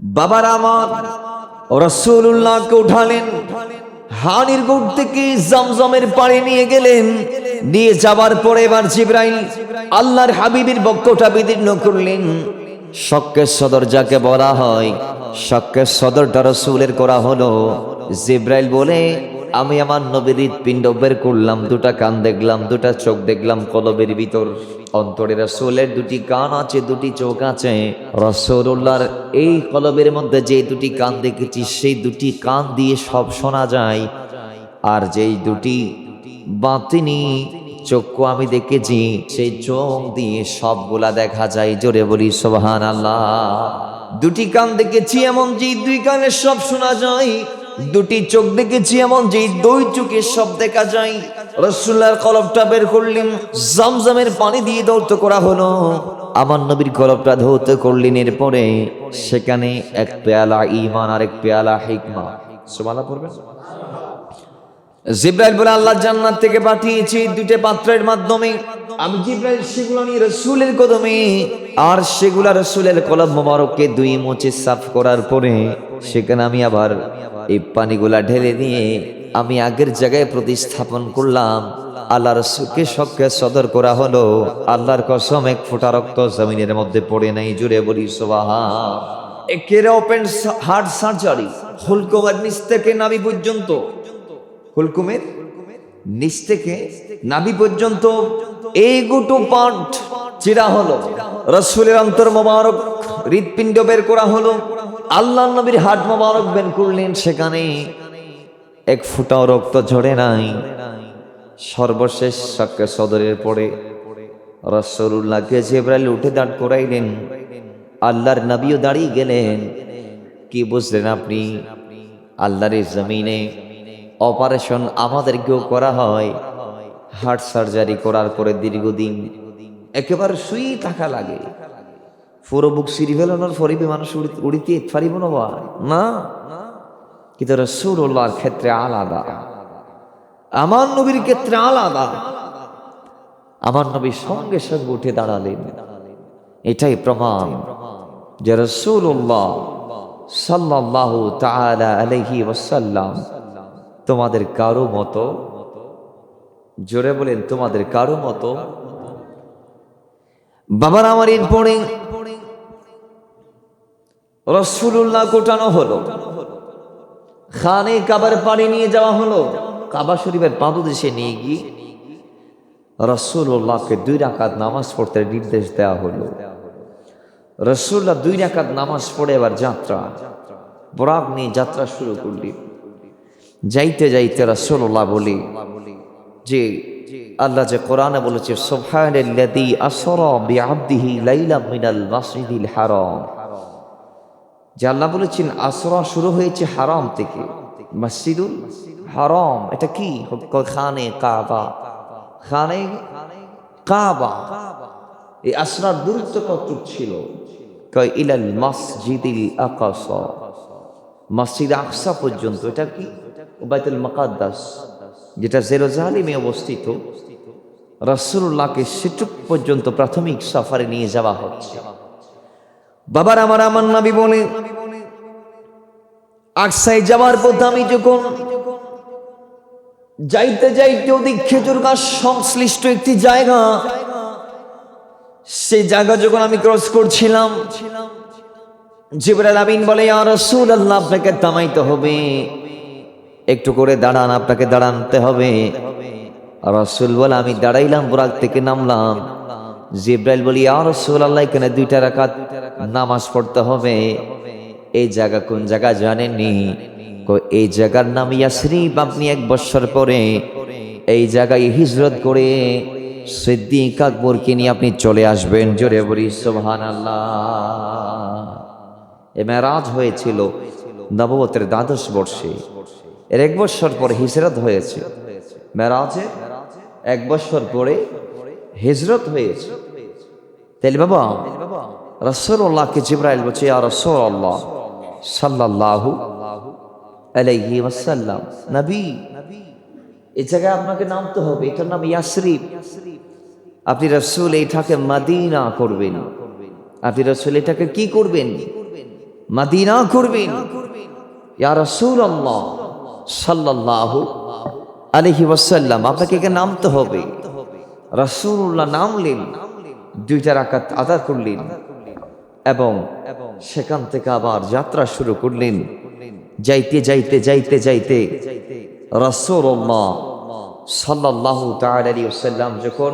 বাবার আমার রাসূলুল্লাহকে উঠালেন, হানির গুড় থেকে জমজমের পানি নিয়ে গেলেন। নিয়ে যাবার পরে এবার জিবরাইল আল্লাহর হাবিবের বক্ষটা বিদীর্ণ করলেন। শক্কের সদর যাকে বলা হয়, শক্কের সদরটা রাসূলের করা হলো। জিবরাইল বলে, আমি আমার নবীর হৃৎপিণ্ড বের করলাম, দুটা কান দেখলাম, দুটা চোখ দেখলাম কলবের ভিতর। অন্তরে রাসূলের দুটি কান আছে, দুটি চোখ আছে। রাসূলুল্লাহর এই কলবের মধ্যে যে দুটি কান দেখেছি, সেই দুটি কান দিয়ে সব শোনা যায়। আর যেই দুটি বাতিনি চক্ষু আমি দেখেছি, সেই চোখ দিয়ে সবগুলা দেখা যায়। জোরে বলি সুবহানাল্লাহ। দুটি কান দেখেছি এমন যে দুই কানে সব শোনা যায়, দুটি চোখ দেখেছি এমন যে দুই চোখে সব দেখা যায়। রাসূলুল্লাহর কলবটা বের করলেন, জমজমের পানি দিয়ে ধৌত করা হলো। আমার নবীর কলবটা ধৌত করলেন। এরপরে সেখানে এক পেয়ালা ঈমান আর এক পেয়ালা হিকমা। সুবহানাল্লাহ পড়বেন। জিবরাইল বলে, আল্লাহ জান্নাত থেকে পাঠিয়েছি দুইটা পাত্রের মাধ্যমে। আমি জিবরাইল সেগুলো নিয়ে রাসূলের কদমে, আর সেগুলা রাসূলের কলব মোবারককে দুই মুছে সাফ করার পরে সেখানে আমি আবার এই পানিগুলা ঢেলে দিয়ে আমি আগের জায়গায় প্রতিস্থাপন করলাম। আল্লাহ রাসূলকে শক্কে সদর করা হলো। আল্লাহর কসম, এক ফোঁটা রক্ত জমিনের মধ্যে পড়ে নাই। জুড়ে বলি সুবহান। একেবারে ওপেন হার্ট সার্জারি, হুলকুমের নিচ থেকে নাভি পর্যন্ত, হুলকুমের নিচ থেকে নাভি পর্যন্ত এই গোটো পার্ট চিরা হলো। রাসূলের অন্তর মোবারক হৃৎপিণ্ড বের করা হলো। আল্লাহর নবীর হাত মোবারক বের করলেন, সেখানে এক ফোঁটাও রক্ত ঝরে নাই। সর্বশেষ শক্কে সদরের পরে রাসূলুল্লাহকে জিবরাইল উঠে দাঁড় করাইলেন। আল্লাহর নবীও দাঁড়িয়ে গেলেন। কি বুঝলেন আপনি? আল্লাহর জমিনে অপারেশন আমাদেরকেও করা হয়। হার্ট সার্জারি করার পরে দীর্ঘদিন একেবারে শুই থাকা লাগে। পুরো বুক সিরি ফেলানোর পরে মানুষ উড়িতে পারিব না। কিন্তু রাসূলুল্লাহর ক্ষেত্রে আলাদা, আমার নবীর ক্ষেত্রে আলাদা। আমার নবী সঙ্গে সঙ্গে উঠে দাঁড়ালেন। এটাই প্রমাণ যে রাসূলুল্লাহ সাল্লাল্লাহু তাআলা আলাইহি ওয়াসাল্লাম তোমাদের কারো মতো, জোরে বলেন, তোমাদের কারো মতো। বাবার আমার এরপরে রাসূলুল্লাহ কোটানো হলো, খানে কাবার পানি নিয়ে যাওয়া হলো। কাবা শরীফের পাদদেশে নিয়ে গিয়ে রাসূলুল্লাহকে 2 রাকাত নামাজ পড়তে নির্দেশ দেওয়া হলো। রাসূলুল্লাহ 2 রাকাত নামাজ পড়ে এবার যাত্রা, বরাক নিয়ে যাত্রা শুরু করলেন। যাইতে যাইতে রাসূলুল্লাহ বলি যে আল্লাহ যে কোরআনে বলেছে, সুবহানাল্লাযী আসরা বিআবদিহি লাইলাম মিনাল মাসজিদিল হারাম। যে আল্লাহ বলেছেন আসরা শুরু হয়েছে হারাম থেকে, মসজিদুল হারাম। এটা কি? খানে কাবা, খানে কাবা। এই আসরার দূরত্ব কতটুকু ছিল? কয় ইলাল মসজিদিল আকসা, মসজিদ আকসা পর্যন্ত। এটা কি? বাইতুল মুকাদ্দাস, যেটা জেরুজালেমে অবস্থিত। রাসূলুল্লাহকে সেটুক পর্যন্ত প্রাথমিক সফরে নিয়ে যাওয়া হচ্ছে। বাবার আমার নবী বলে, আকসায় যাওয়ার পথে আমি যখন যাইতে যাইতে ওদিক খেজুর গাছ সংশ্লিষ্ট একটি জায়গা, সেই জায়গা যখন আমি ক্রস করছিলাম, জিবরাইল আমিন বলে, ইয়া রাসূলুল্লাহ, আপনাকে থামাইতে হবে, একটু করে দাঁড়ান, আপনাকে দাঁড়াতে হবে। রাসূল বলে, আমি দাঁড়াইলাম, বুরাক থেকে নামলাম। জিবরাইল বলি, ইয়া রাসূলুল্লাহ, এখানে 2 রাকাত নামাজ পড়তে হবে। এই জায়গা কোন জায়গা জানেননি? এই জায়গার নাম ইয়াসরিব। আপনি 1 বছর পরে এই জায়গায় হিজরত করে সিদ্দিক আকবরকে নিয়ে আপনি চলে আসবেন। জোরে বলি সুবহানাল্লাহ। এ মেরাজ হয়েছিল নবুয়তের 12 বর্ষে। এর 1 বছর পরে হিজরত হয়েছে। মেরাজে 1 বছর পরে হিজরত হয়েছে। তাইলে বাবা রাসূলুল্লাহকে জিবরাইল বলছে, ইয়া রাসূলুল্লাহ সাল্লাল্লাহু আলাইহি ওয়াসাল্লাম, নবী, এই জায়গায় আপনাকে নামতে হবে। এটার নাম ইয়াসরিব। আপনি রাসূল এটাকে মদিনা করবেন। আপনি রাসূল এটাকে কি করবেন? মদিনা করবেন। ইয়া রাসূলুল্লাহ সাল্লাল্লাহু আলাইহি ওয়াসাল্লাম, আপনাকে এখানে নামতে হবে। রাসূলুল্লাহ নামলেন, 2 রাকাত আদা করলেন এবং সেখান থেকে আবার যাত্রা শুরু করলেন। যাইতে যাইতে যাইতে যাইতে রাসূলুল্লাহ সাল্লাল্লাহু তাআলা আলাইহি ওয়াসাল্লাম যখন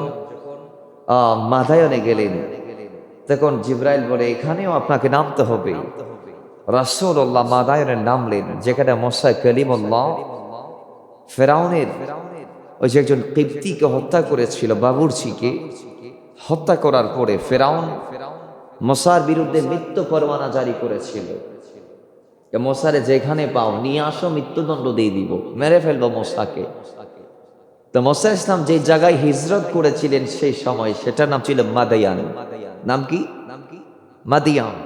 মাদায়নে গেলেন, তখন জিবরাইল বলে এখানেও আপনাকে নামতে হবে। রাসূলুল্লাহ মাদায়নে নামলেন, যেখানে মুসা কালিমুল্লাহ ফেরাউনের ওই যে একজন কিবতীকে হত্যা করেছিল, বাবুরচিকে হত্যা করার পরে ফেরাউন মুসার বিরুদ্ধে মৃত্যু পরোয়ানা জারি করেছিল। মুসারে যেখানে পাও নিয়ে আসো, মৃত্যুদণ্ড দিয়ে দিব, মেরে ফেলবো মুসাকে। তো মুসা ইসলাম যে জায়গায় হিজরত করেছিলেন সেই সময়, সেটার নাম ছিল মাদায়ান। নাম কি? মাদিয়ান।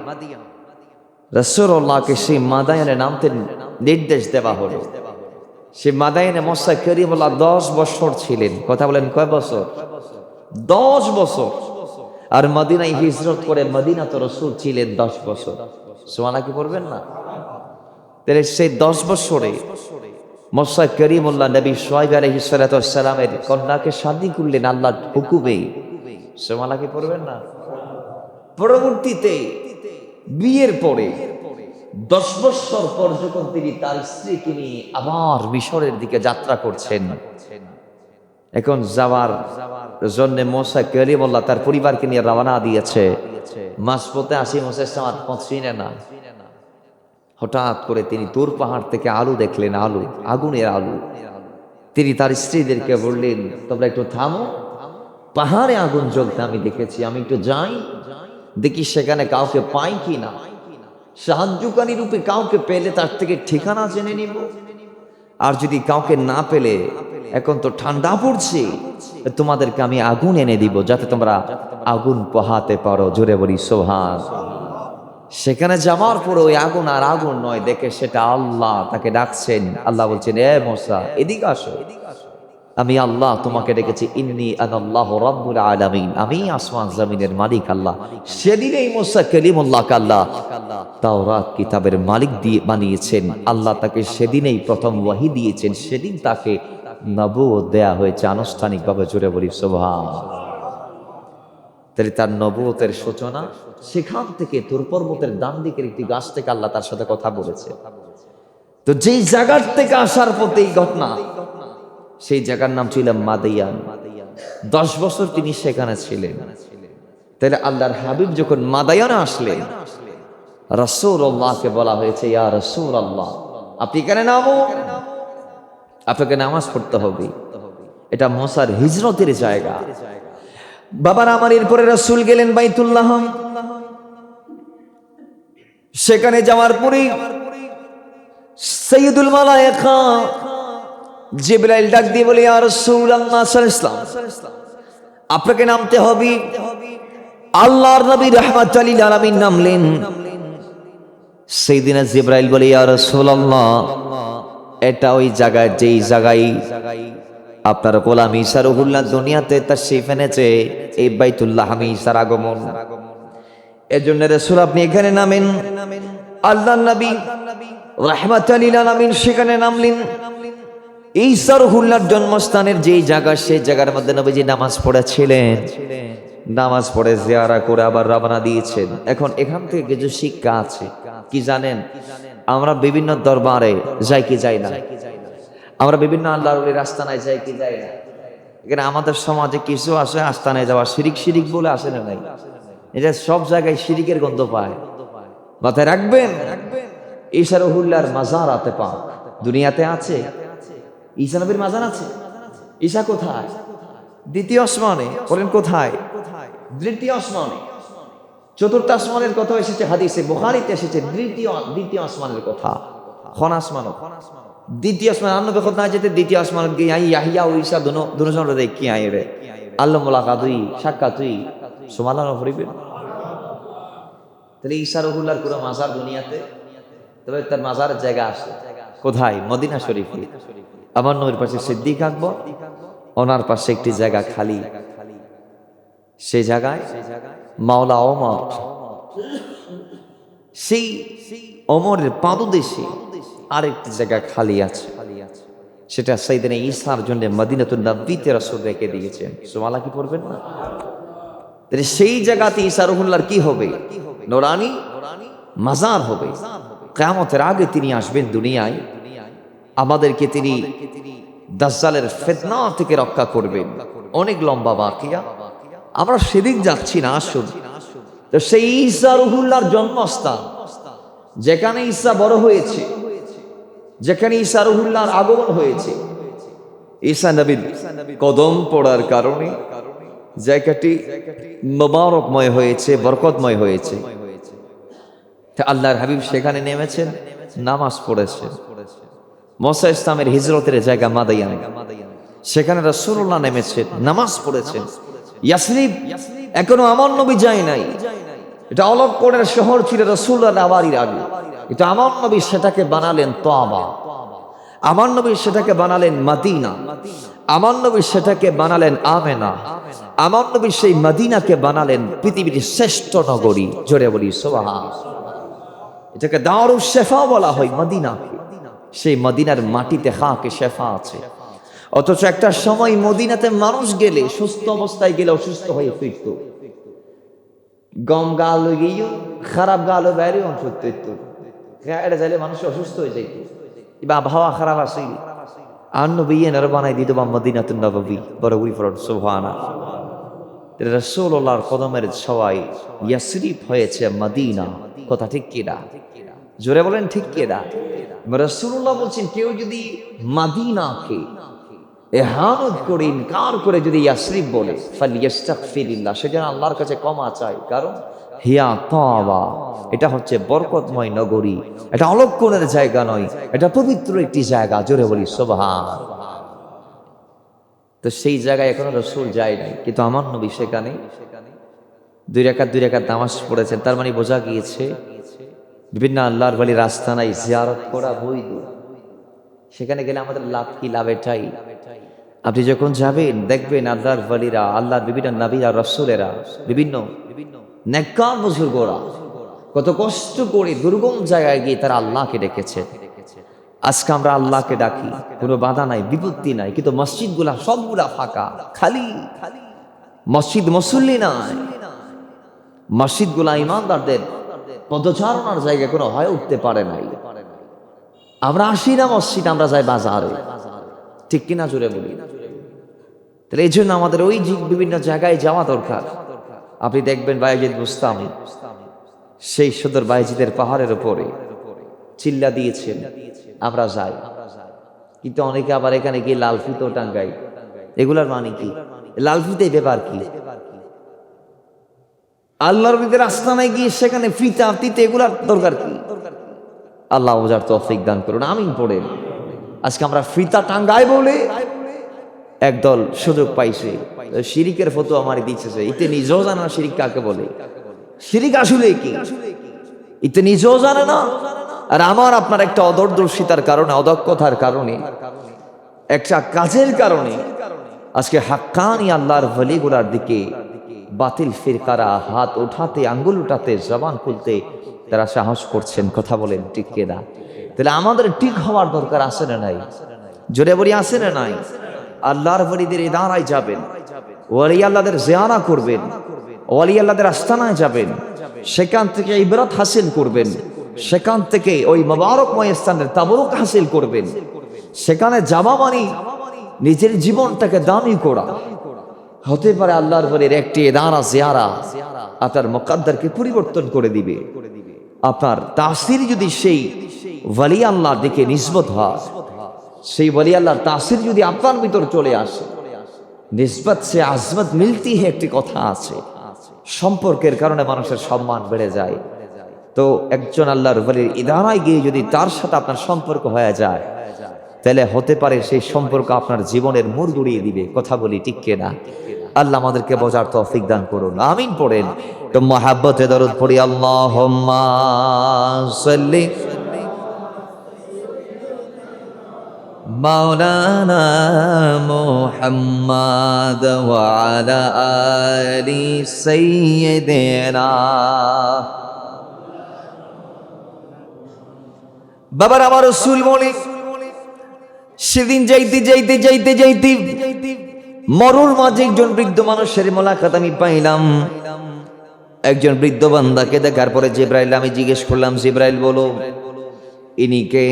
রাসূলুল্লাহকে সেই মাদায়ানে নামতে নির্দেশ দেওয়া হলো। সে মাদায়ানে মুসা কালিমুল্লাহ 10 বছর ছিলেন। কথা বলেন, কয় বছর? 10 বছর। আর মদিনায় হিজরত করে মদিনা তো রাসূল ছিলেন 10 বছর। সুবহানাল্লাহ কি পড়বেন না? তাহলে সেই 10 বছরে মুসা কালিমুল্লাহ নবী শুআয়ব আলাইহিস সালাতু ওয়াস সালামের কন্যাকে শাদী করলেন আল্লাহর হুকুমে। সুবহানাল্লাহ কি পড়বেন না? পরবর্তীতে বিয়ের পরে 10 বছর পর যখন তিনি তার স্ত্রীকে নিয়ে আবার মিশরের দিকে যাত্রা করছেন, এখন যাওয়ার জন্য মুসা কালিমুল্লাহ তার পরিবারকে নিয়ে রওনা দিয়েছে। মাঝপথে আসি মুসা ইসলাম আর পৌঁছিলেন না। হঠাৎ করে তিনি তুর পাহাড় থেকে আলু দেখলেন, আলু, আগুনের আলু। তিনি তার স্ত্রীদেরকে বললেন, তোমরা একটু থামো, পাহাড়ে আগুন জ্বলতে আমি দেখেছি, আমি একটু যাই দেখি সেখানে কাউকে পাই কি না। সাহায্যকারী রূপে কাউকে পেলে তার থেকে ঠিকানা জেনে নিব, আর যদি কাউকে না পেলে, এখন তো ঠান্ডা পড়ছে, তোমাদেরকে আমি আগুন এনে দিব যাতে তোমরা আগুন পোহাতে পারো। জোরে বলি সুবহানাল্লাহ। সেখানে যাওয়ার পরে ওই আগুন আর আগুন নয়, দেখে সেটা আল্লাহ তাকে ডাকছেন। আল্লাহ বলছেন, এ মুসা এদিকে আসো, আমি আল্লাহ তোমাকে ডেকেছি। ইন্নী আনাল্লাহু রাব্বুল আলামিন, আমি আসমান জমিনের মালিক আল্লাহ। সেদিনেই মুসা কালিমুল্লাহকে আল্লাহ তাওরাত কিতাবের মালিক দিয়ে বানিয়েছেন। আল্লাহ তাকে সেদিনেই প্রথম ওয়াহি দিয়েছেন, সেদিন তাকে নবুয়ত দেয়া হয়েছে আনুষ্ঠানিকভাবে। জোরে বলি সুবহানাল্লাহ। তাহলে তার নবুয়তের সূচনা সেখান থেকে তুর পর্বতের ডান দিকের একটি গাছ থেকে আল্লাহ তার সাথে কথা বলেছে। তো যেই জায়গার থেকে আসার পথে এই ঘটনা, সেই জায়গার নাম ছিল মাদিয়ান। 10 বছর তিনি সেখানে ছিলেন। তাহলে আল্লাহর হাবিব যখন মাদায়ানে আসলেন, রাসূলুল্লাহকে বলা হয়েছে, ইয়া রাসূলুল্লাহ আপনি এখানে নামো, আপনাকে নামাজ পড়তে হবে। এটা মুসার হিজরতের জায়গা। বাবার আমার এরপরে রাসূল গেলেন বাইতুল্লাহ। সেখানে যাওয়ার পরে সাইয়্যিদুল মালায়েকা জিবরাইল ডাক দিয়ে বলে, ইয়া রাসূলুল্লাহ সাল্লাল্লাহু আলাইহি ওয়াসাল্লাম আপনাকে নামতে হবে। আল্লাহর নবী রাহমাতুল লিল আলামিন নামলেন। সাইয়্যিদিনা জিবরাইল বলে, ইয়া রাসূলুল্লাহ এটা ওই জায়গায়, যেই জায়গায় আপনার গোলাম ঈসা রূহুল্লাহ দুনিয়াতে তাশরীফ এনেছে, এই বাইতুল্লাহ আমি ঈসার আগমন। এজন্য রাসূল আপনি এখানে নামেন। আল্লাহর নবী রাহমাতুল লিল আলামিন সেখানে নামলেন। ঈসা রূহুল্লাহর জন্মস্থানের যেই জায়গা, সেই জায়গার মধ্যে নবীজি নামাজ পড়েছিলেন। নামাজ পড়ে জিয়ারা করে আবার রওনা দিয়েছেন। এখন এখান থেকে কিছু শিক্ষা আছে। কি জানেন? আমরা বিভিন্ন দরবারে যাই কি যাই না, আমরা বিভিন্ন আল্লাহর ওলির আস্তানায় যাই কি যাই না। এখানে আমাদের সমাজে কিছু আসে আস্তানায় যাওয়া শিরিক শিরিক বলে আসে না নাই, এটা সব জায়গায় শিরিকের গন্ধ পায়। মাথায় রাখবেন, ঈসা রূহুল্লাহর মাজার আতে পাক দুনিয়াতে আছে। ঈসা নবীর মাজার আছে। ঈসা কোথায়? দ্বিতীয় আসমানে। বলেন কোথায়? দ্বিতীয় আসমানে। চতুর্থ আসমানের কথা এসেছে হাদিসে, বুখারীতে এসেছে দ্বিতীয় আসমানের কথা। খন আসমান, দ্বিতীয় আসমান। আন্নবে কথা না যেতে দ্বিতীয় আসমান গিয়ে ইয়াহিয়া ও ঈসা দুজন রে কি আই রে আল্লাহ মুলাকাত হই, সাক্ষাৎ হই, সুবহানাল্লাহ পড়িবেন। তাহলে ঈসা রূহুল্লাহর পুরো মাজার দুনিয়াতে, তবে তার মাজারের জায়গা আছে কোথায়? মদিনা শরীফে। আমার নবীর পাশে সিদ্দিক আকবর, ওনার পাশে একটি জায়গা খালি। সেই জায়গায় মাওলা ওমর সেই ওমরের পাদদেশে আরেকটি জায়গা খালি আছে, সেটা সাইয়েদনা ঈসার জন্য মদিনাতুন নববীতে রাসূল রেখে দিয়েছেন। সুবহানাল্লাহ কি পড়বেন না? তাহলে সেই জায়গাতে ঈসা রুহুল্লাহর কি হবে? নূরানি মাজার হবে। কিয়ামতের আগে তিনি আসবেন দুনিয়ায়, আমাদেরকে তিনি দাজ্জালের ফিতনা থেকে রক্ষা করবেন। অনেক লম্বা বাকিয়া, আমরা সেদিক যাচ্ছি না, আসুন। তো সেই ঈসা রুহুল্লাহর জন্মস্থান, যেখানে ঈসা বড় হয়েছে, যেখানে ঈসা রুহুল্লাহর আগমন হয়েছে, ঈসা নবীর কদম পড়ার কারণে জায়গাটি মোবারকময় হয়েছে, বরকতময় হয়েছে। আল্লাহর হাবিব সেখানে নেমেছেন, নামাজ পড়েছেন। মুসা ইসলামের হিজরতের জায়গা মাদায়ান, সেখানে রাসূলুল্লাহ নেমেছেন, নামাজ পড়েছেন। ইয়াসরিব এখনো আমার নবী যায় নাই, এটা অলক্কনের শহর ছিল রাসূলুল্লাহ আবারির আগে। এটা আমার নবী সেটাকে বানালেন তোয়াবা, আমার নবী সেটাকে বানালেন মদিনা, আমার নবী সেটাকে বানালেন আমেনা, আমার নবী সেই মদিনাকে বানালেন পৃথিবীর শ্রেষ্ঠ নগরী। জোরে বলি সুবহান। এটাকে দারুশ শেফা বলা হয় মদিনাকে। সেই মদিনার মাটিতে খাকে শেফা আছে। অথচ একটা সময় মদিনাতে মানুষ গেলে, সুস্থ অবস্থায় গেলে অসুস্থ হয়ে ফিরত। গম গালো গিয়েও খারাপ গালো বাইরে অসুস্থ হইত, এটা চাইলে মানুষ অসুস্থ হয়ে যাইত। বা আবহাওয়া খারাপ আছে আর নবী এনারা বানাই দিত বা মদিনাতুন নববী বড় উই ফরন সুবহানাল্লাহ। রাসূলুল্লাহর কদমের ছোঁয়ায় ইয়াসরিব হয়েছে মদিনা। কথা ঠিক কিনা? জোরে বলেন ঠিক কিনা? রাসূলুল্লাহ বলছেন, কেউ যদি মদিনাকে ইহানত করে, ইনকার করে যদি ইয়াসরিব বলে, ফালিয়াস্তাগফিরিল্লাহ, সেটা আল্লাহর কাছে ক্ষমা চায়। কারণ হিয়া তাওবা, এটা হচ্ছে বরকতময় নগরী, এটা অলক্কনের জায়গা নয়, এটা পবিত্র একটি জায়গা। জোরে বলি সুবহান। তো সেই জায়গায় এখনো রাসূল যায় নাই, কিন্তু আমার নবী সেখানে দুই রাকাত নামাজ পড়েছেন। তার মানে বোঝা গিয়েছে বিভিন্ন আল্লাহর ওলির আস্তানায় জিয়ারত করা বৈধ। সেখানে গেলে আমাদের লাভ কি? লাভ এটাই, আপনি যখন যাবেন দেখবেন আল্লাহর ওলিরা, আল্লাহর বিভিন্ন নবীরা, রাসূলেরা, বিভিন্ন নেককার বুজুর্গরা কত কষ্ট করে দুর্গম জায়গায় গিয়ে তারা আল্লাহকে ডেকেছে। আজকে আমরা আল্লাহকে ডাকি, কোনো বাধা নাই, বিপত্তি নাই, কিন্তু মসজিদগুলা সবগুলা ফাঁকা, খালি। মসজিদ মুসল্লি নাই, মসজিদগুলা ইমানদারদের পদচারণার জায়গা কোনো হয়ে উঠতে পারে নাই। আমরা আসি না মসজিদ, আমরা যাই বাজারে, ঠিক কিনা? জুড়ে বলি। তাহলে এই জন্য আমাদের ওই বিভিন্ন জায়গায় যাওয়া দরকার। আপনি দেখবেন বায়েজিদ বুস্তামি সেই সুদূর বায়েজিদের পাহাড়ের উপরে চিল্লা দিয়েছেন, আমরা যাই। কিন্তু অনেকে আবার এখানে গিয়ে লাল ফিতো টাঙ্গাই। এগুলার মানে কি? লাল ফিতে ব্যাপার কি? আল্লাহর নবীর আস্তানায় গিয়ে সেখানে ফিতা তিতে এগুলার দরকার কি? আল্লাহ ওজার তৌফিক দান করুন, আমিন পড়েন। আজকে আমরা ফিতা টাঙ্গাই বলে একদল সুযোগ পাইছে, শিরিকের ফতোয়া আমারে দিচ্ছে। ইতে নিজেও জানে না শিরিক কাকে বলে, শিরিক আসলে কি ইতে নিজেও জানে না। আর আমার আপনার একটা অদূরদর্শিতার কারণে, অদক্ষতার কারণে, একটা কাজের কারণে আজকে হাক্কানি আল্লাহর ওলিগুলার দিকে বাতিল ফিরকারা হাত উঠাতে, আঙ্গুল উঠাতে, জবান খুলতে তারা সাহস করছেন। কথা বলেন ঠিক কিনা? তাহলে আমাদের ঠিক হওয়ার দরকার আছে না নাই? জোরে বলি আছে না নাই? আল্লাহর ওলিদের ইদারায় যাবেন, ওলি আল্লাহদের জিয়ারা করবেন, ওলি আল্লাহদের আস্তানায় যাবেন, সেখান থেকে ইবরাত হাসিল করবেন, সেখান থেকে ওই মোবারকময় স্থানের তাবরুক হাসিল করবেন। সেখানে যাওয়া মানে নিজের জীবনটাকে দামি করা। হতে পারে আল্লাহর ওলির একটি ইদারা জিয়ারা আপনার মুকদ্দরকে পরিবর্তন করে দিবে। আপনার তাসির যদি সেই ওলি আল্লাহর দিকে নিসবত হয়, সেই ওলি আল্লাহর তাসির যদি আপনার ভিতর চলে আসে, নিসবত সে আজমত মিলতি হে একটি কথা আছে। সম্পর্কের কারণে মানুষের সম্মান বেড়ে যায়। তো একজন আল্লাহর ওলির ইদারায় গিয়ে যদি তার সাথে আপনার সম্পর্ক হয়ে যায়, তাহলে হতে পারে সেই সম্পর্ক আপনার জীবনের মোড় ঘুরিয়ে দিবে। কথা বলি ঠিক কিনা? আল্লাহ আমাদেরকে বোঝার তৌফিক দান করুন, আমিন পড়েন। তো মহাব্বতে দরুদ পড়ি, আল্লাহুম্মা সাল্লি মাওলানা মুহাম্মাদ ওয়া আলা আলি সাইয়্যিদিনা বাবার আমার রাসূল বলে সেদিন যাইতে যাইতে যাইতে যাইতে মরুর মাঝে একজন বৃদ্ধ মানুষের মোলাকাত আমি পাইলাম। একজন বৃদ্ধ বান্দাকে দেখার পরে জিবরাইল আমি জিজ্ঞেস করলাম, জিবরাইল বলো ইনি কে?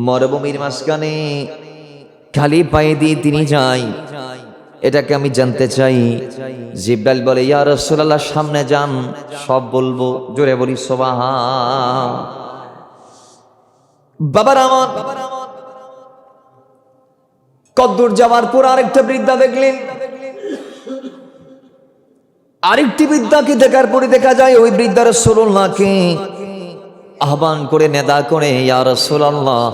মরুভূমির মাঝখানে খালি পায়ে দিয়ে তিনি যায়, এটাকে আমি জানতে চাই। জিবরাইল বলে ইয়া রাসূলুল্লাহ সামনে যান, সব বলবো। জোরে বলি সুবহান। বাবার আমার কদ্দূর যাওয়ার পর আরেকটা বৃদ্ধা দেখলেন। আরেকটি বৃদ্ধাকে দেখার পরে দেখা যায় ওই বৃদ্ধা রাসূলুল্লাহকে আহ্বান করে নেদা করে ইয়া রাসূলুল্লাহ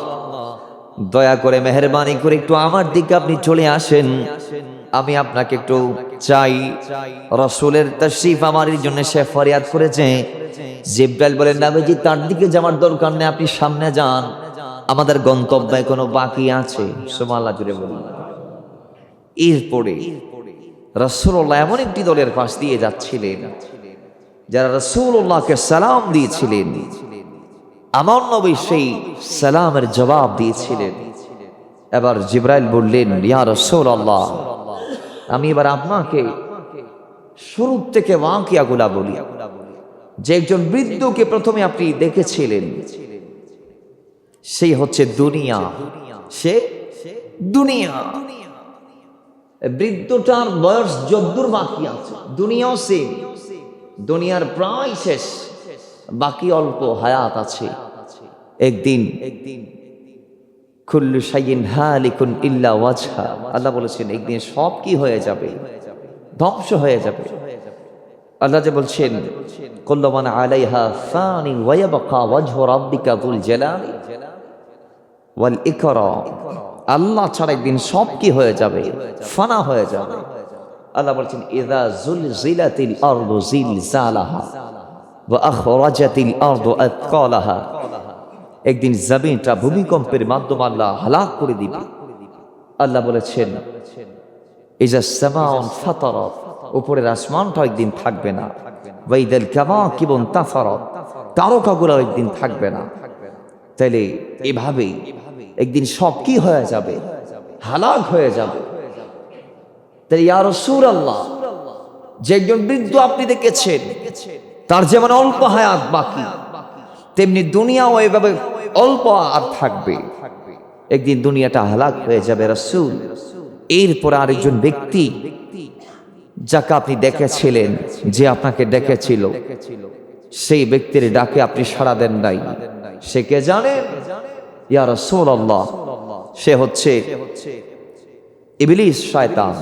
দয়া করে মেহেরবানি করে একটু আমার দিকে আপনি চলে আসেন, আমি আপনাকে একটু চাই। রাসূলের তাশরীফ আমার জন্য সে ফরিয়াদ করেছে। জিবরাইল বলেন নবীজি তার দিকে যাওয়ার দরকার নেই, আপনি সামনে যান, আমাদের গন্তব্যে কোনো বাকি আছে। সুবহানাল্লাহ জুড়ে বলুন। এরপরে রাসূলুল্লাহ এমন একটি দলের পাশ দিয়ে যাচ্ছিলেন যারা রাসূলুল্লাহকে সালাম দিয়েছিলেন। আমার নবী সেই সালামের জবাব দিয়েছিলেন। এবার জিবরাইল বললেন ইয়া রাসূলুল্লাহ আমি এবার আপনাকে শুরু থেকে ওয়াকিয়াগুলা বলি। যে একজন বৃদ্ধকে প্রথমে আপনি দেখেছিলেন সেই হচ্ছে দুনিয়া, সে দুনিয়া। বৃদ্ধটার বয়স যদ্দূর বাকি আছে দুনিয়াও সেম, দুনিয়ার প্রায় শেষ, বাকি অল্প হায়াত আছে। একদিন কুল্লু শাইইন হালিকুন ইল্লা ওয়াজহা, আল্লাহ বলেছেন একদিন সব কি হয়ে যাবে, ধ্বংস হয়ে যাবে। আল্লাহ যে বলছেন কুল্লু মান আলাইহা ফানি ওয়া ইয়াবকা ওয়াজহু রাব্বিকা যুল জালালি ওয়াল ইকরাম। আল্লাহ ছাড়া একদিন সব কি হয়ে যাবে, ফানা হয়ে যাবে। আল্লাহ বলছেন ইযা যুলজিলাতিল আরদু জিলজালাহা ওয়া আখরাজাতিল আরদু আথকালাহা। একদিন জমিনটা ভূমিকম্পের মাধ্যমে আল্লাহ হালাক করে দিবে। আল্লাহ বলেছেন ইযা সামাউন ফাতারাত, উপরের আসমানটা একদিন থাকবে না। ওয়াইদাল কাওয়াকিবু তাফারাত, তারকাগুলো একদিন থাকবে না। তাইলে এভাবেই একদিন সব কি হয়ে যাবে, হালাক হয়ে যাবে। তাই ইয়া রাসূলুল্লাহ যে একজন বৃদ্ধ আপনি দেখেছেন তার যেমন অল্প হায়াত বাকি, তেমনি দুনিয়াও এভাবে অল্প আর থাকবে। একদিন দুনিয়াটা হালাক হয়ে যাবে রাসূল। এরপর আরেকজন ব্যক্তি যাকে আপনি দেখেছিলেন, যে আপনাকে ডেকেছিল, সেই ব্যক্তির ডাকে আপনি সাড়া দেন নাই। সে কে জানেন? ইয়া রাসূলুল্লাহ সে হচ্ছে ইবলিস, শয়তান।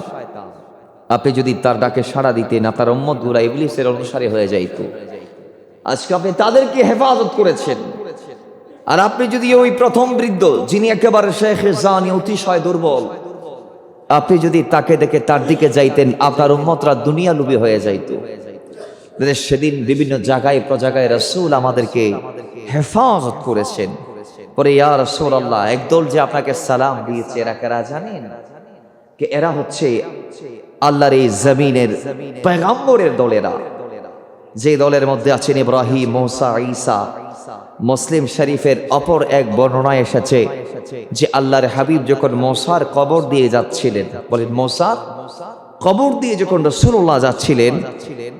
আপনি যদি তার ডাকে সাড়া দিতেন আপনার উম্মতগুলো ইবলিসের অনুসারী হয়ে যাইত। আজকে আপনি তাদেরকে হেফাজত করেছেন। আর আপনি যদি ওই প্রথম বৃদ্ধ যিনি একেবারে শেখে জানি অতিশয় দুর্বল, আপনি যদি তাকে দেখে তার দিকে যাইতেন আপনার উম্মতরা দুনিয়া লুবি হয়ে যাইত। সেদিন বিভিন্ন জায়গায় প্রজাগায় রাসূল আমাদেরকে হেফাজত করেছেন। পরে ইয়া রাসূলুল্লাহ একদল যে আপনাকে সালাম দিয়েছে এরা কারা জানেন? কে এরা হচ্ছে আল্লাহর এই জমিনের পয়গম্বরের দলেরা, যে দলের মধ্যে আছেন ইব্রাহিম, মুসা, ঈসা। মুসলিম শরীফের অপর এক বর্ণনায় এসেছে যে আল্লাহর হাবিব যখন মুসার কবর দিয়ে যাচ্ছিলেন, বলেন মুসার কবর দিয়ে যখন রাসূলুল্লাহ যাচ্ছিলেন,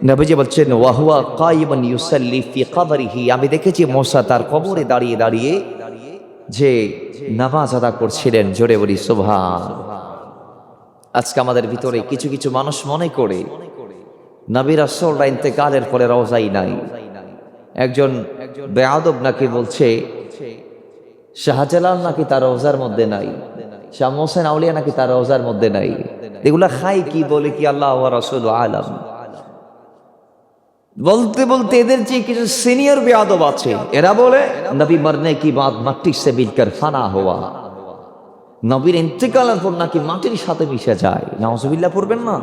নবীজি বলছেন ওয়া হুয়া কায়িমান ইউসাল্লি ফি কবরিহি, আমি দেখেছি মুসা তার কবরে দাঁড়িয়ে দাঁড়িয়ে যে নামাজ আদা করছিলেন। জোরে বলি সুবহান। আজকে আমাদের ভিতরে কিছু কিছু মানুষ মনে করে নবী রাসূলরা ইন্তেকালের পরে রওজাই নাই। একজন বেয়াদব নাকি বলছে শাহজালাল নাকি তার রওজার মধ্যে নাই, শাহ মোহসেন আউলিয়া নাকি তার রওজার মধ্যে নাই। এগুলা খাই কি বলে কি আল্লাহ ওয়া রাসূল আলাম। বলতে বলতে এদের যে কিছু সিনিয়র বেয়াদব আছে, এরা বলে নবী মরনে কি বাদ মাটি সে মিলকর ফানা হওয়া, নবীর ইন্তেকালের পর নাকি মাটির সাথে মিশে যায়। নাউজুবিল্লাহ পড়বেন না?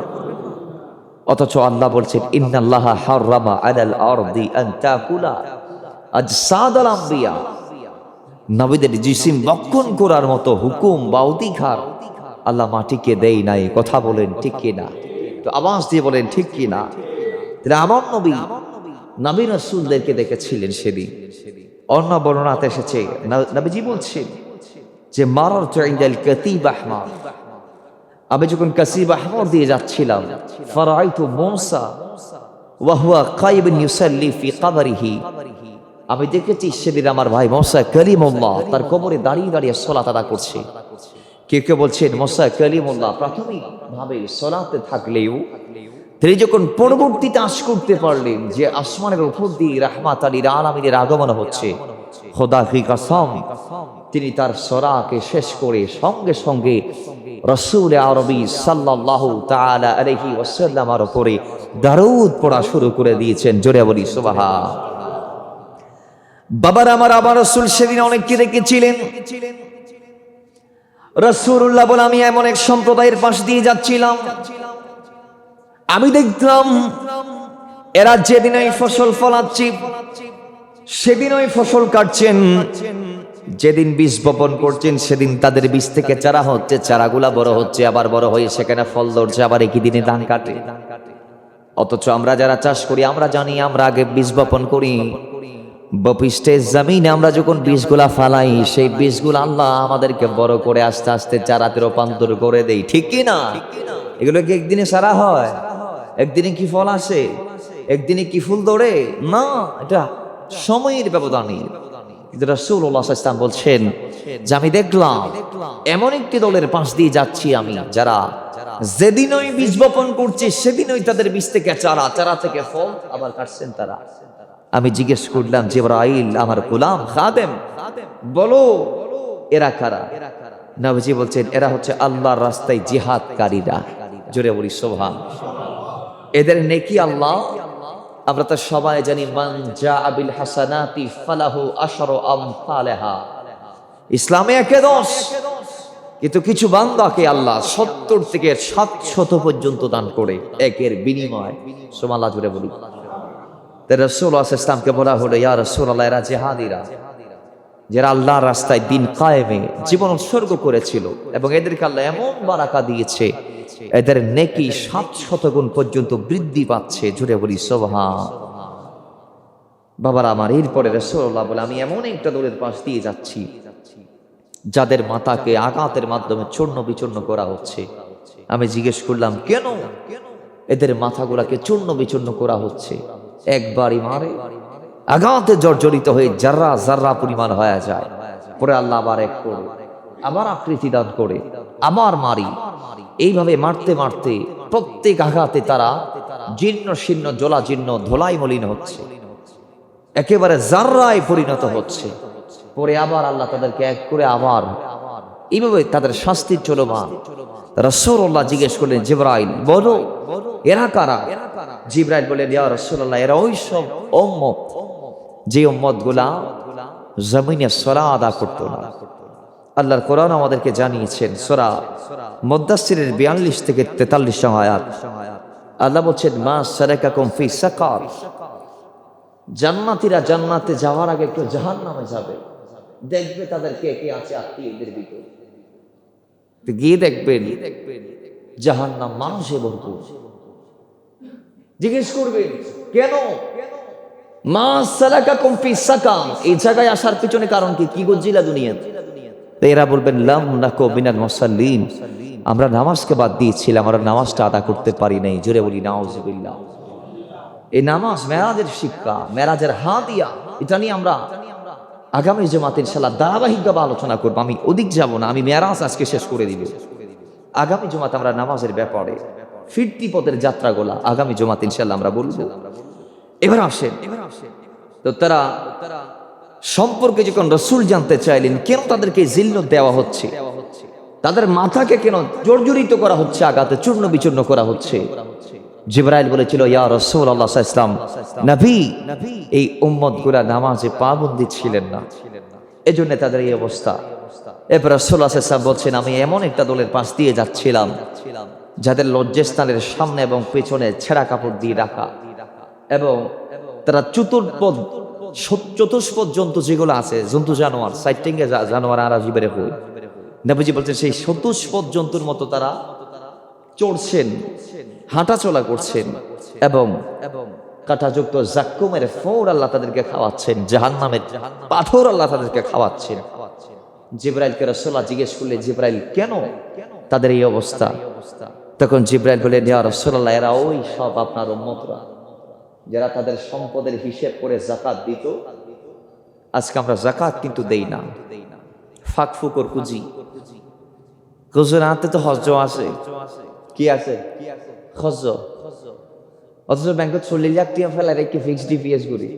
অথচ আল্লাহ বলছেন ইন্নাল্লাহা হারামা আলাল আরদি আন তাকুলা আজসাদাল আমবিয়া, নবীদের জিসিম ভক্ষণ করার মতো হুকুম বা অধিকার আল্লাহ মাটিকে দেই নাই। কথা বলেন ঠিক কিনা? তো আওয়াজ দিয়ে বলেন ঠিক কিনা? তাহলে আমার নবী রাসূলদেরকে দেখেছিলেন সেদিন। অন্য বর্ণনাতে এসেছে নবীজি বলছেন যে মারারতু ইনদাল কাতিব আহমার, আমি যখন কাসিব আহমর দিয়ে যাচ্ছিলাম, ফারাআইতু মূসা ওয়া হুয়া কায়িবুন ইউসাল্লি ফি কবরিহি, আমি দেখেছি সেদিন আমার ভাই মূসা কালিমুল্লাহ তার কবরে দাঁড়িয়ে দাঁড়িয়ে সালাত আদা করছে। কেউ কেউ বলছেন মূসা কালিমুল্লাহ প্রাথমিকভাবে সালাতে থাকলেও তিনি যখন পরবর্তীতে আশ করতে পারলেন যে আসমানের উপর দিয়ে রাহমাত আলীর আলামিনের আগমন হচ্ছে, খোদা কি কসম, তিনি তার সরাকে শেষ করে সঙ্গে সঙ্গে রাসূল আরবি সাল্লাল্লাহু তাআলা আলাইহি ওয়াসাল্লামের উপরে দরুদ পড়া শুরু করে দিয়েছেন। জোরে বলি সুবহান। বাবার আমার রাসূল সেদিন অনেককে দেখেছিলেন। রাসূলুল্লাহ বলে আমি এমন এক সম্প্রদায়ের পাশ দিয়ে যাচ্ছিলাম, আমি দেখলাম এরা যেদিন ওই ফসল ফলাচ্ছি সেদিন ওই ফসল কাটছেন, যেদিন বীজ বপন করছেন সেদিন তাদের বীজ থেকে চারা হচ্ছে, চারাগুলা বড় হচ্ছে, আবার বড় হয়ে সেখানে ফল ধরছে, আবার একই দিনে ধান কাটে। অথচ আমরা যারা চাষ করি আমরা জানি আমরা আগে বীজ বপন করি, বপিষ্টের জমিনে আমরা যখন বীজগুলা ফালাই সেই বীজগুলো আল্লাহ আমাদেরকে বড় করে আস্তে আস্তে চারাতে রূপান্তর করে দেই, ঠিক কি না? এগুলো কি একদিনে চারা হয়? একদিনে কি ফল আসে? একদিনে কি ফুল ধরে? না, এটা সময়ের ব্যবধানে। কিন্তু রাসূলুল্লাহ সাল্লাল্লাহু আলাইহি ওয়াসাল্লাম বলছেন যে আমি দেখলাম এমন একটি দলের পাশ দিয়ে যাচ্ছি আমি, যারা যেদিন ওই বীজ বপন করছে সেদিন ওই তাদের বীজ থেকে চারা, চারা থেকে ফল আবার কাটছেন তারা। আমি জিজ্ঞেস করলাম জিবরাইল আমার গোলাম খাদেম, বলো এরা কারা? নবীজি বলছেন এরা হচ্ছে আল্লাহর রাস্তায় জিহাদকারীরা। জোরে বলি সুবহান। এদের নেকি আল্লাহ, আমরা তো সবাই জানি মান জাআ বিল হাসানাতি ফালাহু আশরু আমসালাহা, ইসলামে একে 10, কিন্তু কিছু বান্দাকে আল্লাহ 70 থেকে 700 পর্যন্ত দান করে একের বিনিময়। সুবহানাল্লাহ, জোরে বলি। তাই রাসূলুল্লাহ সাল্লাল্লাহু আলাইহি ওয়াসাল্লামকে বলা হলো ইয়া রাসূলুল্লাহ এরা জিহাদিরা, যারা আল্লাহর রাস্তায় দিন কায়েমে জীবন উৎসর্গ করেছিল, এবং এদেরকে আল্লাহ এমন বারাকা দিয়েছে এদের নেকি 700 গুণ পর্যন্ত বৃদ্ধি পাচ্ছে। জুড়ে বলি সুবহান। বাবার আমার, এরপরে রাসূলুল্লাহ বলে আমি এমন একটা দলের পাশ দিয়ে যাচ্ছি যাদের মাথাকে আঘাতের মাধ্যমে চূর্ণ বিচূর্ণ করা হচ্ছে। আমি জিজ্ঞেস করলাম কেন এদের মাথাগুলাকে চূর্ণ বিচূর্ণ করা হচ্ছে? একবারই মারে, আঘাতে জর্জরিত হয়ে জাররা জাররা পরিমাণ হয়ে যায়, পরে আল্লাহ আবার এক করে, আবার আকৃতি দান করে, আবার মারি। এইভাবে মারতে মারতে প্রত্যেক আঘাতে তারা জীর্ণ শীর্ণ জলাজীর্ণ ধোলাই মলিন হচ্ছে, একেবারে জাররায় পরিণত হচ্ছে। পরে আবার আল্লাহ তাদেরকে এক করে আবার এইভাবে তাদের শাস্তি চলমান। রাসূলুল্লাহ জিজ্ঞেস করলেন জিবরাইল বলো এরা কারা? জিবরাইল বলেন ইয়া রাসূলুল্লাহ এরা ওই সব উম্মত যে উম্মত গুলা জমিনে সালাত আদা করতো না। আল্লাহর কোরআন আমাদেরকে জানিয়েছেন সূরা মুদ্দাসসিরের 42 থেকে 43 আয়াত, আল্লাহ বলছেন মা সালাকাকুম ফি সাকার, জান্নাতীরা জান্নাতে যাওয়ার আগে একটু জাহান্নামে যাবে, দেখবে তাদের কে কে আছে আত্মীয়দের ভিতরে, গিয়ে দেখবেন জাহান্নাম মানুষে ভরপুর। জিজ্ঞেস করবেন কেন? মা সালাকাকুম ফি সাকার, এই জায়গায় আসার পিছনে কারণ কি? কি গজিলা দুনিয়াতে? এরা বলবেন লাম নাকু মিনাল মুসাল্লিন, আমরা নামাজকে বাদ দিয়েছিলাম, আমরা নামাজটা আদা করতে পারি নাই। জোরে বলি নাউজুবিল্লাহ। এই নামাজ মেরাজের শিক্ষা, মেরাজের হাদিয়া, এটা নিয়ে আমরা আগামী জমাতে ইনশাআল্লাহ ধারাবাহিকভাবে আলোচনা করবো। আমি অধিক যাব না, আমি মেরাজ আজকে শেষ করে দিব। আগামী জমাতে আমরা নামাজের ব্যাপারে ফিরতি পথের যাত্রাগুলা আগামী জমাতে ইনশাআল্লাহ আমরা বলবো। এবার আসেন, তো তারা সম্পর্কে যখন রাসূল জানতে চাইলেন কেন তাদেরকে জিল্লত দেওয়া হচ্ছে, তাদের মাথাকে কেন জর্জরিত করা হচ্ছে, আঘাতে চূর্ণ বিচূর্ণ করা হচ্ছে, জিবরাইল বলেছিল ইয়া রাসূলুল্লাহ সাল্লাল্লাহু আলাইহি ওয়াসাল্লাম নবী এই উম্মতগুলা নামাজে পাবন্দী ছিলেন না, এজন্য তাদের এই অবস্থা। এরপর রাসূলুল্লাহ সাল্লাল্লাহু আলাইহি ওয়াসাল্লাম বলছেন আমি এমন একটা দলের পাশ দিয়ে যাচ্ছিলাম যাদের লজ্জাস্থানের সামনে এবং পেছনে ছেঁড়া কাপড় দিয়ে রাখা, এবং তারা চতুষ্পদ জন্তু যেগুলো আছে, জন্তু জানোয়ার সাইটিংয়ে জানোয়ার আর জীবের হই, নবীজি বলছেন সেই চতুষ্পদ জন্তুর মতো তারা চড়ছেন, হাঁটা চলা করছেন, এবং কাঁটাযুক্ত জাক্কুমের ফোর আল্লাহ তাদেরকে খাওয়াচ্ছেন, জাহান্নামের পাথর আল্লাহ তাদেরকে খাওয়াচ্ছেন। জিবরাইলকে রাসূলুল্লাহ জিজ্ঞেস করলেন, জিবরাইল কেন তাদের এই অবস্থা? তখন জিবরাইল বললেন, ইয়া রাসূলুল্লাহ, এরা ওই সব আপনার উম্মতরা যারা তাদের সম্পদের হিসেব করে যাকাত দিত। আজকে আমরা যাকাত কিন্তু দেই না, ফাঁক ফুকর কুজি কুজুর হাতে তো হজ্জ আছে, কি আছে হজ্জ, অথচ ব্যাংকত 40 লাখ টাকা ফেলার একটি ফিক্সড ডিপিএস করি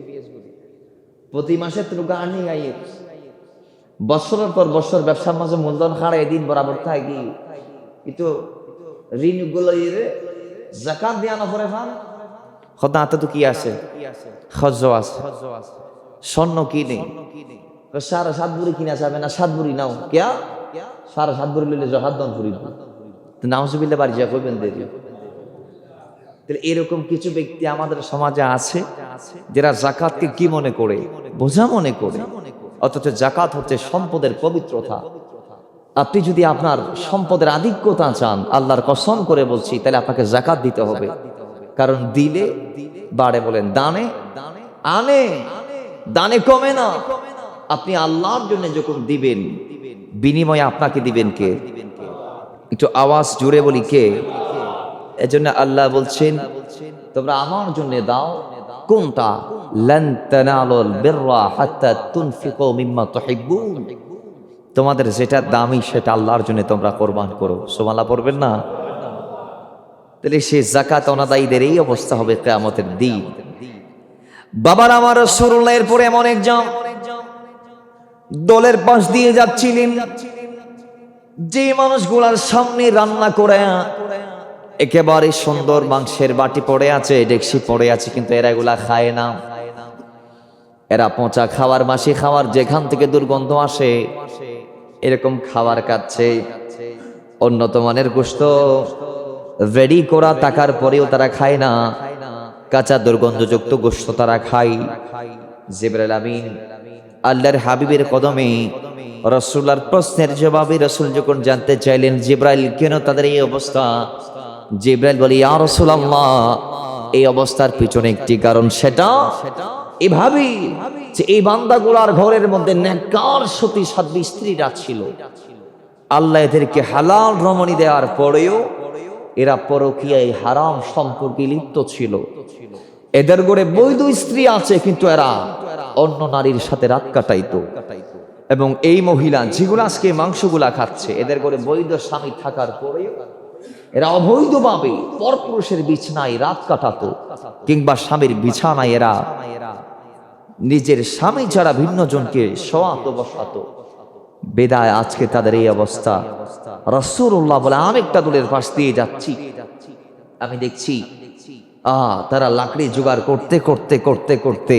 প্রতি মাসে তুলুকা আনি আইয়ে বছরের পর বছর ব্যবসার মাঝে মূলধন হারাই দিন বরাবর থাকি কিন্তু ঋণ গুলো যাকাত দেয়া না পরে ফান খোদা হাতে তো কি আছে, হজ্জ আছে। স্বর্ণ কিনে 7.5 বুড়ি কিনা যাবে না, 7 বুড়ি নাও কেয়া 7.5 বুড়ি লইলে জহাদ দান করিব নাউজুবিল্লাহ বাড়ি যা কইবেন দেরি। তাহলে এরকম কিছু ব্যক্তি আমাদের সমাজে আছে যারা যাকাতকে কি মনে করে, বোঝা মনে করে, অথচ যাকাত হচ্ছে সম্পদের পবিত্রতা। আপনি যদি আপনার সম্পদের আধিক্যতা চান, আল্লাহর কসম করে বলছি, তাহলে আপনাকে যাকাত দিতে হবে। কারণ দিলে বাড়ে, বলেন দানে আনে, দানে কমে না। আপনি আল্লাহর জন্য যখন দিবেন, বিনিময়ে আপনাকে দিবেন কে? একটু আওয়াজ জুড়ে বলি কে? এজন্য আল্লাহ বলছেন, তোমরা আমার জন্য দাও। কোনটা? লান তানালুল বিররা হাত্তা তুনফিকু মিম্মা তুহিব্বুন। তোমাদের যেটা দামি সেটা আল্লাহর জন্য তোমরা কোরবান করো। সুবহানাল্লাহ পড়বেন না? তাহলে সেই যাকাত অনাদায়ীদের এই অবস্থা হবে কিয়ামতের দিন। বাবার আমার রাসূলুল্লাহর পরে এমন একজন দলের পাশ দিয়ে যাচ্ছিলেন, যে মানুষগুলার সামনে রান্না করে একেবারে সুন্দর মাংসের বাটি পড়ে আছে, ডেকসি পড়ে আছে, কিন্তু এরা এগুলা খায় না। এরা পচা খাবার, মাসি খাবার, যেখান থেকে দুর্গন্ধ আসে এরকম খাবার খাচ্ছে। উন্নত মানের গোশত রেডি করা টাকার পরেও তারা খায় না, কাঁচা দুর্গন্ধযুক্ত গোশত তারা খায়। জিবরাইল আমিন আল্লাহর হাবিবের কদমে রাসূলুল্লাহর প্রশ্নের জবাবে রাসূল যখন জানতে চাইলেন, জিবরাইল কেন তাদের এই অবস্থা? জিবরাইল বলে, ইয়া রাসূলুল্লাহ, এই অবস্থার পিছনে একটি কারণ, সেটা এভাবেই যে এই বান্দাগুলার ঘরের মধ্যে নেককার সতী সাধ্বী স্ত্রীরা ছিল। আল্লাহ এদেরকে হালাল রমণী দেওয়ার পরেও এরা পরকীয়ায় হারাম সম্পর্কে লিপ্ত ছিল। এদের ঘরে বৈধ স্ত্রী আছে, কিন্তু এরা অন্য নারীর সাথে রাত কাটাইতো। এবং এই মহিলা যেগুলো আজকে মাংসগুলা খাচ্ছে, এদের ঘরে বৈধ স্বামী থাকার পরেও এরা অবৈধভাবে পরপুরুষের বিছানায় রাত কাটাতো, কিংবা স্বামীর বিছানায় এরা নিজের স্বামী ছাড়া ভিন্ন জনকে শোয়াতো বসাতো। বেদায় আজকে তাদের এই অবস্থা। রাসূলুল্লাহ বলে, আরেকটা দলের পাশ দিয়ে যাচ্ছি, আমি দেখছি তারা লাকড়ি জোগাড় করতে করতে করতে করতে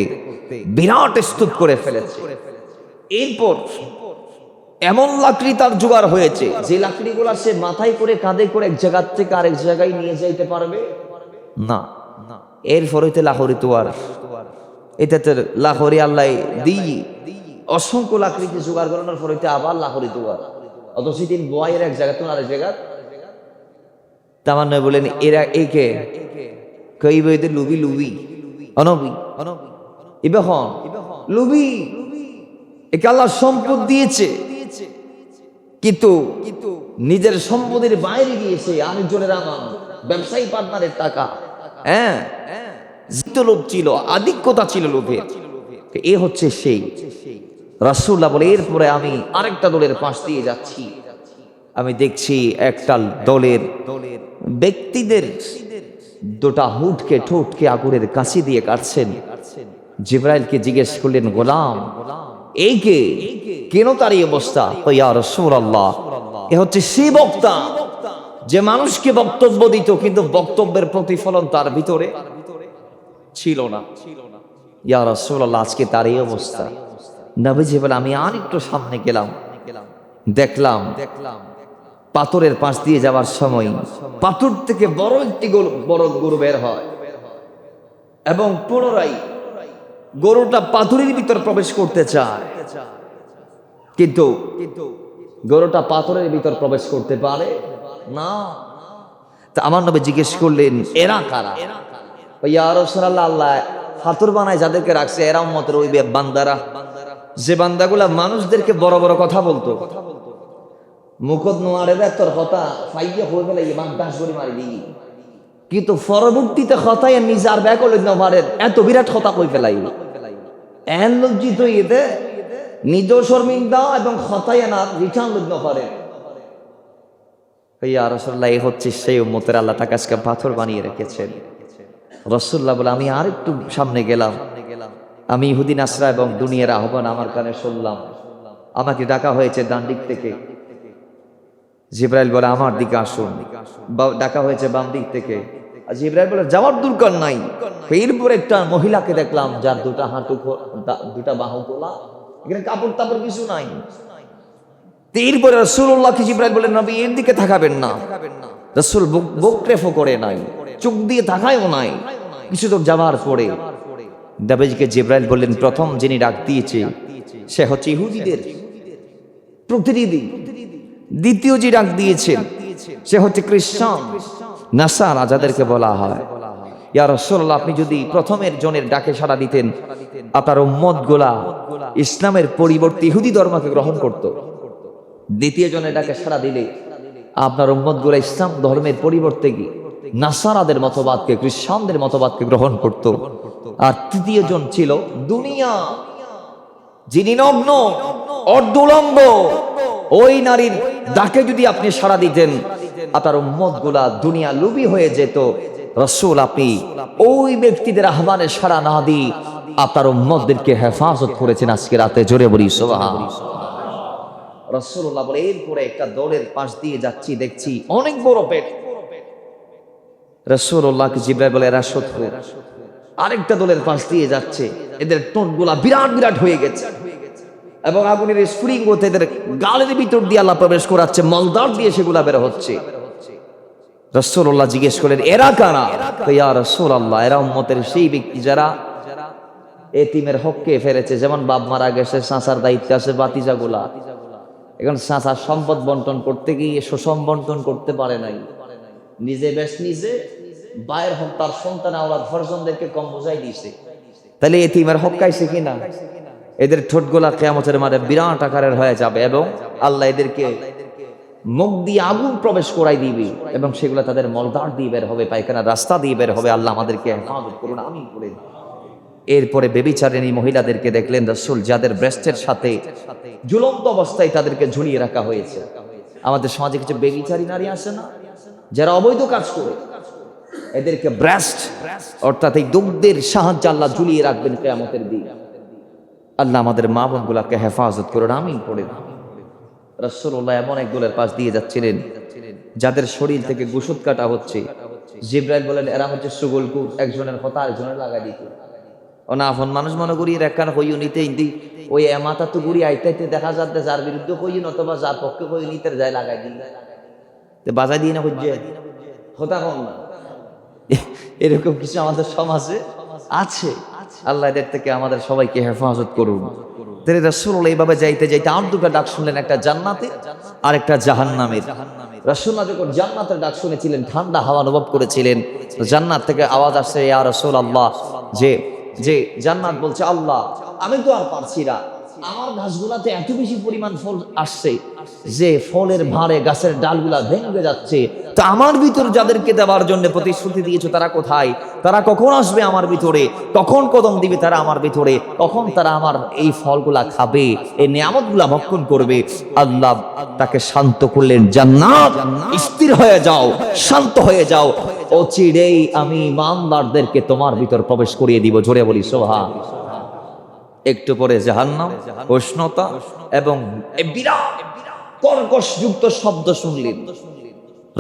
বিরাট স্তূপ করে ফেলেছে। এরপর এমন লাকড়ি তার জোগাড় হয়েছে যে লাকড়িগুলা সে মাথায় করে কাঁধে করে এক জায়গা থেকে আরেক জায়গায় নিয়ে যাইতে পারবে না। এরপর হইতে লাহোরি তোয়ার, এটাতে লাহোরি আল্লাহ দিই অসংখ্য লাকড়িকে জোগাড় করানোর পর হইতে আবার লাহোরি তোয়ার, অথচ দিন বয়ের এক জায়গা তো আরেক জায়গা। তামান নয় বলেন, এরা একে কই বইতে লুবি লুবি অনবি ইবেহন লুবি, একে আল্লাহ সম্পদ দিয়েছে, কিন্তু নিজের সম্পদের বাইরে গিয়েছে আরেকজনের আমার ব্যবসায়ী পার্টনারের টাকা, লোভ ছিল, আধিক্যতা ছিল লোভের। এ হচ্ছে সেই। রাসূলুল্লাহ বলে, এরপরে আমি আরেকটা দলের পাশ দিয়ে যাচ্ছি, আমি দেখছি একটা দলের ব্যক্তিদের দুটা হুটকে ঠোঁটকে আগুনের কাছি দিয়ে কাটছেন। জিবরাইলকে জিজ্ঞেস করলেন, গোলাম এই কে, কেন তার এই অবস্থা? ইয়া রাসূলুল্লাহ, এ হচ্ছে সেই বক্তা যে মানুষকে বক্তব্য দিত, কিন্তু বক্তব্যের প্রতিফলন তার ভিতরে ছিল না। ইয়া রাসূলুল্লাহ, আজকে তার এই অবস্থা। নবীজি বলে, আমি আরেকটু সামনে গেলাম, দেখলাম পাথরের পাশ দিয়ে যাওয়ার সময় পাথর থেকে বড় একটি বড় গরু বের হয়, এবং পুনরায় গরুটা পাথরের ভিতর প্রবেশ করতে চায়, কিন্তু গরুটা পাথরের ভিতর প্রবেশ করতে পারে না। তা আমার নবী জিজ্ঞেস করলেন, এরা কারা? ইয়া রাসূলুল্লাহ, আল্লাহ ফাতর বানায় যাদেরকে রাখছে এরা উম্মতের ওই বান্দারা, যে বান্দাগুলা মানুষদেরকে বড় বড় কথা বলতো, মুখত নোয়ারে তোর কথা ফাইয়া হয়ে গেলে ইমান দাস করে মারি দিই, কিন্তু পরবর্তীতে কথায় নিজের ব্যাগ লইতে পারে এত বিরাট কথা কই ফেলাই, এন লজ্জিত এতে নিজ শর্মিন্দা এবং কথায় না রিটার্ন লইতে পারে। ইয়া রাসূলুল্লাহ, এই হচ্ছে সেই উম্মতের আল্লাহ তাকে আজকে পাথর বানিয়ে রেখেছেন। রাসূলুল্লাহ বলে, আমি আর একটু সামনে গেলাম, আমি ইহুদি নাসরা এবং দুনিয়ার আহ্বান আমার কানে শুনলাম, আমাকে ডাকা হয়েছে ডান দিক থেকে। জিবরাইল বলে, আমার দিকে আসুন। ডাকা হয়েছে বাম দিক থেকে। জিবরাইল বলে, যাওয়ার দরকার নাই। এরপর একটা মহিলাকে দেখলাম যার দুটা হাঁটু, দুটা বাহু খোলা, এখানে কাপড় তাপড় কিছু নাই। এরপরে রাসূলুল্লাহকে জিবরাইল বলে, নবী এর দিকে তাকাবেন না। রাসূল বকরেফও করে নাই, চোখ দিয়ে তাকায়ও নাই। কিছু তো যাওয়ার পরে নবীজিকে জিবরাইল বললেন, প্রথম যিনি ডাক দিয়েছে সে হচ্ছে ইহুদিদের প্রতিনিধি। দ্বিতীয় যে ডাক দিয়েছেন সে হচ্ছে খ্রিস্টান নাসারা, যাদেরকে বলা হয়। ইয়া রাসূলুল্লাহ, আপনি যদি প্রথমের জনের ডাকে সাড়া দিতেন, আপনার উম্মতগুলা ইসলামের পরিবর্তে ইহুদি ধর্মকে গ্রহণ করত। দ্বিতীয় জনের ডাকে সাড়া দিলে আপনার উম্মতগুলা ইসলাম ধর্মের পরিবর্তে কি নাসারাদের মতবাদকে, খ্রিস্টানদের মতবাদকে গ্রহণ করত। আর তৃতীয় জন ছিল দুনিয়া, যিনি নগ্ন অর্ধুলঙ্গ, ওই নারীর ডাকে যদি আপনি সাড়া দিতেন, আপনার উম্মতগুলা দুনিয়া লোভী হয়ে যেত। রাসূল, আপনি ওই ব্যক্তিদের আহ্বানে সাড়া না দিয়ে আপনার উম্মতদেরকে হেফাজত করেছেন আজকে রাতে। জোরে বলি সুবহানাল্লাহ। রাসূলুল্লাহ বলে, এরপরে একটা দলের পাশ দিয়ে যাচ্ছি, দেখছি অনেক বড় পেট। রাসূলুল্লাহকে জিবরাইল বলে, এরা শত্রু। আরেকটা দলের পাশ দিয়ে যাচ্ছে, এদের ঠোঁটগুলা বিরাট বিরাট হয়ে গেছে এবং আগুনের স্ফুলিঙ্গতে এদের গালের ভিতর দিয়ে আল্লাহ প্রবেশ করাচ্ছে, মলদার দিয়ে সেগুলা বের হচ্ছে। রাসূলুল্লাহ জিজ্ঞেস করলেন, এরা কারা? ইয়া রাসূলুল্লাহ, এরা উম্মতের সেই ব্যক্তি যারা এতিমের হককে ফেরেছে। যেমন বাপ মারা গেছে, চাচার দায়িত্ব আছে ভাতিজাগুলা, এখন চাচার সম্পদ বন্টন করতে গিয়ে সুষম বন্টন করতে পারে নাই, নিজে বেশ নিজে বায়ের হক তার সন্তান আওলাদ ফরজনদেরকে কম বোঝাই দিয়েছে। তাহলে এতিমের হক খাইছে কিনা? এদের ঠোঁটগুলা কিয়ামতের মাঠে বিরাট আকারের হয়ে যাবে এবং আল্লাহ এদেরকে মুখ দিয়ে আগুন প্রবেশ করাই দিবে এবং সেগুলো তাদের মলদার দিয়ে বের হবে, পায়খানার রাস্তা দিয়ে বের হবে। আল্লাহ আমাদেরকে হেফাজত করুন, আমিন বলেন। এরপরে বেবিচারিণী মহিলাদেরকে দেখলেন রাসূল, যাদের ব্রেস্টের সাথে ঝুলন্ত অবস্থায় তাদেরকে ঝুলিয়ে রাখা হয়েছে। আমাদের সমাজে কিছু বেবিচারী নারী আছে না, যারা অবৈধ কাজ করে, এদেরকে ব্রেস্ট অর্থাৎ এই দুগ্ধের সাহায্যে আল্লাহ ঝুলিয়ে রাখবেন কিয়ামতের দিন। আল্লাহ আমাদের মা বোনগুলাকে হেফাজত করুন, আমিন পড়েন। রাসূলুল্লাহ এমন এক দলের পাশ দিয়ে যাচ্ছিলেন যাদের শরীর থেকে গোশত কাটা হচ্ছে। জিবরাইল বলেন, এরা হচ্ছে সুগলকুর, একজনের কথা আরেকজনের লাগাই দিত। ও না ফোন মানুষ মনে করি একখান হইও নিতে ইন্দি ওই মাথা তো ঘুরি আইতে দেখা যাতে যার বিরুদ্ধে হইন অথবা যার পক্ষে হই নিতে যায় লাগাই দিন, বাজাই দিয়ে না হচ্ছে হতা হন না। এরকম কিছু আমাদের সমাজে আছে। আল্লাহ এদের থেকে আমাদের সবাইকে হেফাজত করুন। রাসূলুল্লাহ এইভাবে যাইতে যাইতে আর দুটো ডাক শুনলেন, একটা জান্নাতের আর একটা জাহান্নামের। রাসূলুল্লাহ যখন জান্নাতের ডাক শুনেছিলেন, ঠান্ডা হাওয়া অনুভব করেছিলেন, জান্নাত থেকে আওয়াজ আসছে, ইয়া রাসূলুল্লাহ, যে যে জান্নাত বলছে, আল্লাহ আমি তো আর পারছি না, আমার গাছগুলাতে এত বেশি পরিমাণ ফল আসছে যে ফলের ভারে গাছের ডালগুলা ভেঙে যাচ্ছে, তা আমার ভিতর যাদেরকে দেওয়ার জন্য প্রতিশ্রুতি দিয়েছো তারা কোথায়? তারা কখন আসবে আমার ভিতরে? কখন কদম দিবে তারা আমার ভিতরে? কখন তারা আমার এই ফলগুলা খাবে, এই নিয়ামতগুলা ভক্ষণ করবে? আল্লাহ তাকে শান্ত করলেন, জান্নাত স্থির হয়ে যাও, শান্ত হয়ে যাও, অচিরেই আমি ইমানদারদেরকে তোমার ভিতর প্রবেশ করিয়ে দিব। জোরে বলি সুবহানাল্লাহ। একটু পরে জাহান্নাম, উষ্ণতা এবং বিরাট কর্কশযুক্ত শব্দ শুনলেন।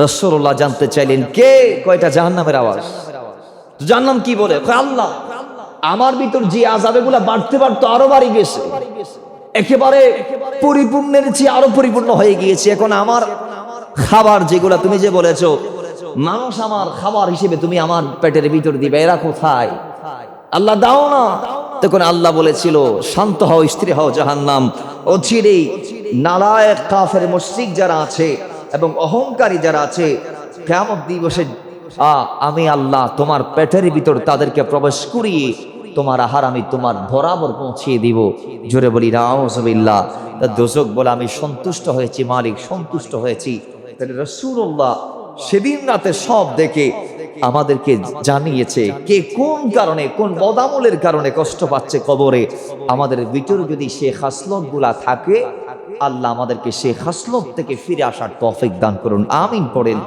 রাসূলুল্লাহ জানতে চাইলেন, কে? কয়টা জাহান্নামের আওয়াজ। জাহান্নাম কি বলে? আল্লাহ আমার ভিতর যে আযাবগুলা বাড়তে বাড়তে আরো বাড়ি গেছে, একেবারে পরিপূর্ণের চেয়ে আরো পরিপূর্ণ হয়ে গিয়েছে। এখন আমার খাবার যেগুলা তুমি যে বলেছো মানুষ আমার খাবার হিসেবে তুমি আমার পেটের ভিতর দিবে, এরা কোথায়? আল্লাহ দাও না। তখন আল্লাহ বলেছিল, শান্ত হও, স্থির হও জাহান্নাম, অচিরেই নালায়েক কাফের মুশরিক যারা আছে এবং অহংকারী যারা আছে, কিয়ামত দিবসে আমি আল্লাহ তোমার পেটের ভিতর তাদেরকে প্রবেশ করিয়ে তোমার আহার আমি তোমার বরাবর পৌঁছিয়ে দিব। জোরে বলি নাউজুবিল্লাহ। তা দোজক বলে আমি সন্তুষ্ট হয়েছি মালিক, সন্তুষ্ট হয়েছি। তাহলে রাসূলুল্লাহ সেদিন রাতে সব দেখে আমাদেরকে জানিয়েছে কে কোন কারণে, কোন বদামলের কারণে কষ্ট পাচ্ছে কবরে। আমাদের ভিতর যদি সে খাসলত গুলা থাকে, আল্লাহ আমাদেরকে সে খাসলত থেকে ফিরে আসার তৌফিক দান করুন, আমিন পড়েন।